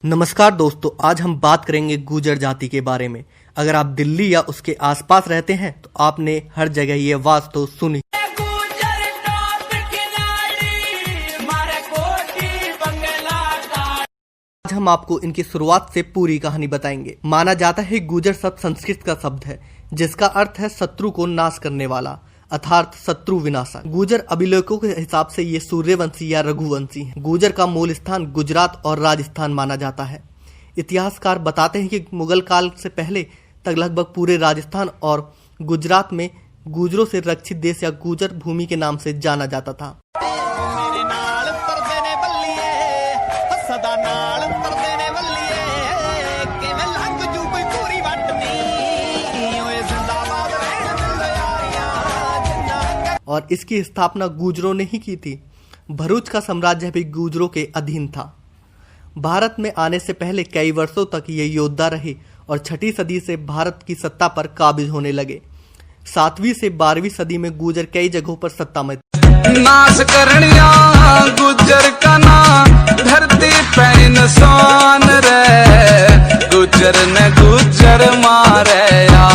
नमस्कार दोस्तों, आज हम बात करेंगे गुर्जर जाति के बारे में। अगर आप दिल्ली या उसके आसपास रहते हैं तो आपने हर जगह ये आवाज तो सुनी। आज हम आपको इनकी शुरुआत से पूरी कहानी बताएंगे। माना जाता है गुर्जर शब्द संस्कृत का शब्द है जिसका अर्थ है शत्रु को नाश करने वाला, अर्थात शत्रु विनाशक। गुर्जर अभिलेखों के हिसाब से ये सूर्यवंशी या रघुवंशी हैं। गुर्जर का मूल स्थान गुजरात और राजस्थान माना जाता है। इतिहासकार बताते हैं कि मुगल काल से पहले तक लगभग पूरे राजस्थान और गुजरात में गुर्जरों से रक्षित देश या गुर्जर भूमि के नाम से जाना जाता था। और इसकी स्थापना गुर्जरों ने ही की थी। भरूच का साम्राज्य भी गुर्जरों के अधीन था। भारत में आने से पहले कई वर्षों तक ये योद्धा रहे और 6ठी सदी से भारत की सत्ता पर काबिज होने लगे। 7वीं से 12वीं सदी में गुर्जर कई जगहों पर सत्ता में नाश करनिया गुर्जर का ना धरती पे इंसान रे, गुर्जर ने गुर्जर मारे या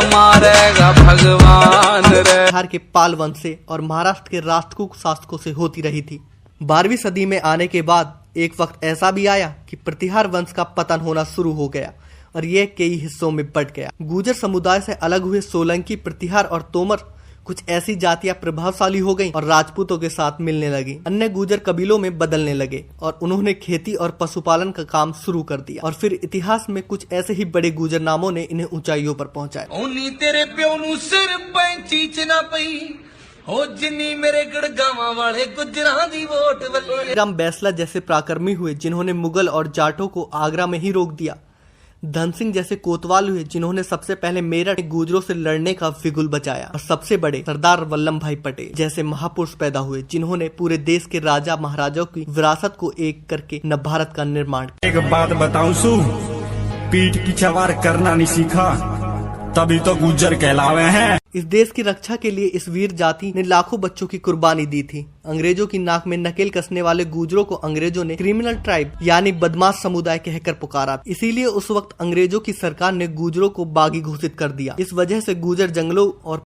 मारेगा भगवान रे। बिहार के पाल वंश से और महाराष्ट्र के राष्ट्रकूट शासकों से होती रही थी। 12वीं सदी में आने के बाद एक वक्त ऐसा भी आया कि प्रतिहार वंश का पतन होना शुरू हो गया और यह कई हिस्सों में बंट गया। गुर्जर समुदाय से अलग हुए सोलंकी, प्रतिहार और तोमर कुछ ऐसी जातियां प्रभावशाली हो गईं और राजपूतों के साथ मिलने लगी। अन्य गुर्जर कबीलों में बदलने लगे और उन्होंने खेती और पशुपालन का काम शुरू कर दिया। और फिर इतिहास में कुछ ऐसे ही बड़े गुर्जर नामों ने इन्हें ऊंचाइयों पर पहुंचाया। उन्हीं तेरे प्यो नु सिर पे चीच ना पई हो जिन्नी मेरे गड़गावा वाले गुजरां दी वोट वल्ली। राम बैसला जैसे पराक्रमी हुए जिन्होंने मुगल और जाटों को आगरा में ही रोक दिया। धन सिंह जैसे कोतवाल हुए जिन्होंने सबसे पहले मेरठ में गुर्जरों से लड़ने का फिगुल बचाया। और सबसे बड़े सरदार वल्लभ भाई पटेल जैसे महापुरुष पैदा हुए जिन्होंने पूरे देश के राजा महाराजाओं की विरासत को एक करके नव भारत का निर्माण किया। एक बात बताऊं सु, पीठ की सवार करना नहीं सीखा तभी तो गुर्जर कहलावे हैं। इस देश की रक्षा के लिए इस वीर जाति ने लाखों बच्चों की कुर्बानी दी थी। अंग्रेजों की नाक में नकेल कसने वाले गुर्जरों को अंग्रेजों ने क्रिमिनल ट्राइब यानी बदमाश समुदाय कहकर पुकारा। इसीलिए उस वक्त अंग्रेजों की सरकार ने गुर्जरों को बागी घोषित कर दिया। इस वजह से गुर्जर जंगलों और